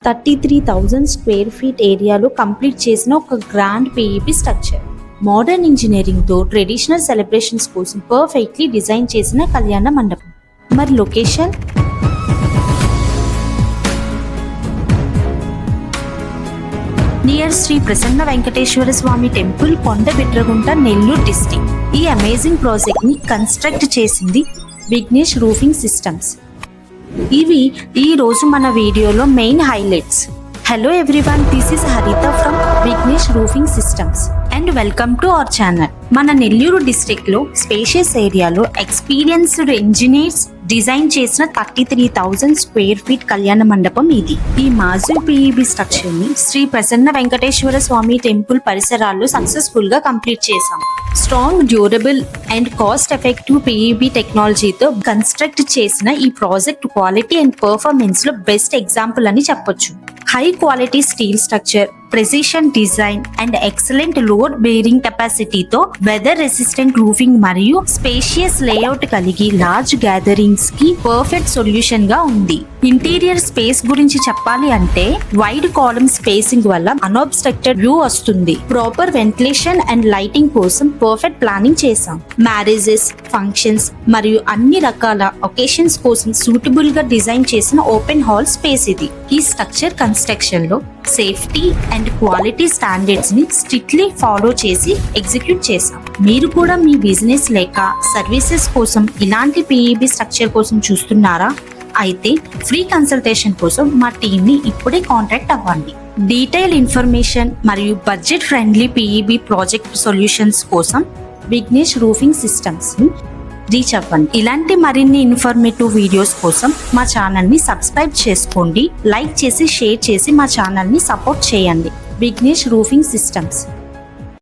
33,000 square feet ఏరియాలో complete చేసిన ఒక grand PEP structure. Modern engineering తో ట్రెడిషనల్ సెలబ్రేషన్స్ కోసం పర్ఫెక్ట్లీ డిజైన్ చేసిన కళ్యాణ మండపం. మరి location near Shri Prasanna Venkateswara Swamy temple, Kondabitragunta, Nellore district. ఈ అమేజింగ్ ప్రాజెక్ట్ ని కన్స్ట్రక్ట్ చేసింది విఘ్నేష్ రూఫింగ్ సిస్టమ్స్. ఇవి ఈ రోజు మన వీడియోలో main highlights. Hello everyone, this is Haritha from Vignesh roofing systems and welcome to our channel. మన నెల్లూరు డిస్ట్రిక్ట్ లో స్పేషియస్ ఏరియాలో ఎక్స్పీరియన్స్డ్ ఇంజనీర్స్ డిజైన్ చేసిన 33,000 స్క్వేర్ ఫీట్ కళ్యాణ మండపం ఇది. ఈ మాజివ్ పీఈబీ స్ట్రక్చర్ ని శ్రీ ప్రసన్న వెంకటేశ్వర స్వామి టెంపుల్ పరిసరాల్లో సక్సెస్ఫుల్ గా కంప్లీట్ చేశాం. Strong, durable and cost effective PEB టెక్నాలజీతో కన్స్ట్రక్ట్ చేసిన ఈ ప్రాజెక్ట్ క్వాలిటీ అండ్ పర్ఫార్మెన్స్ లో బెస్ట్ ఎగ్జాంపుల్ అని చెప్పొచ్చు. High quality steel structure, precision design and excellent load bearing కెపాసిటీతో వెదర్ రెసిస్టెంట్ రూఫింగ్ మరియు స్పేషియస్ లేఅవుట్ కలిగి లార్జ్ గ్యాదరింగ్స్ కి పర్ఫెక్ట్ సొల్యూషన్ గా ఉంది. ఇంటీరియర్ స్పేస్ గురించి చెప్పాలి అంటే వైడ్ కాలమ్ స్పేసింగ్ వల్ల అన్అబ్స్ట్రక్టెడ్ వ్యూ వస్తుంది. ప్రాపర్ వెంటిలేషన్ అండ్ లైటింగ్ కోసం పర్ఫెక్ట్ ప్లానింగ్ చేశాం. మ్యారేజెస్, ఫంక్షన్స్ మరియు అన్ని రకాల ఒకేషన్స్ కోసం సూటబుల్ గా డిజైన్ చేసిన ఓపెన్ హాల్ స్పేస్ ఇది. ఈ స్ట్రక్చర్ కన్స్ట్రక్షన్ లో సేఫ్టీ అండ్ క్వాలిటీ స్టాండర్డ్స్ ని స్ట్రిక్ట్లీ ఫాలో చేసి ఎగ్జిక్యూట్ చేశాం. మీరు కూడా మీ బిజినెస్ లేక సర్వీసెస్ కోసం ఇలాంటి పీఈబీ స్ట్రక్చర్ కోసం చూస్తున్నారా? అయితే ఫ్రీ కన్సల్టేషన్ కోసం మా టీమ్ ని ఇప్పుడే కాంటాక్ట్ అవ్వండి. డీటెయిల్ ఇన్ఫర్మేషన్ మరియు బడ్జెట్ ఫ్రెండ్లీ పీఈబీ ప్రాజెక్ట్ సొల్యూషన్స్ కోసం విఘ్నేష్ రూఫింగ్ సిస్టమ్స్ ని రీచ్ అవ్వండి. ఇలాంటి మరిన్ని ఇన్ఫర్మేటివ్ వీడియోస్ కోసం మా ఛానల్ ని సబ్స్క్రైబ్ చేసుకోండి. లైక్ చేసి, షేర్ చేసి మా ఛానల్ ని సపోర్ట్ చేయండి. Vignesh roofing systems.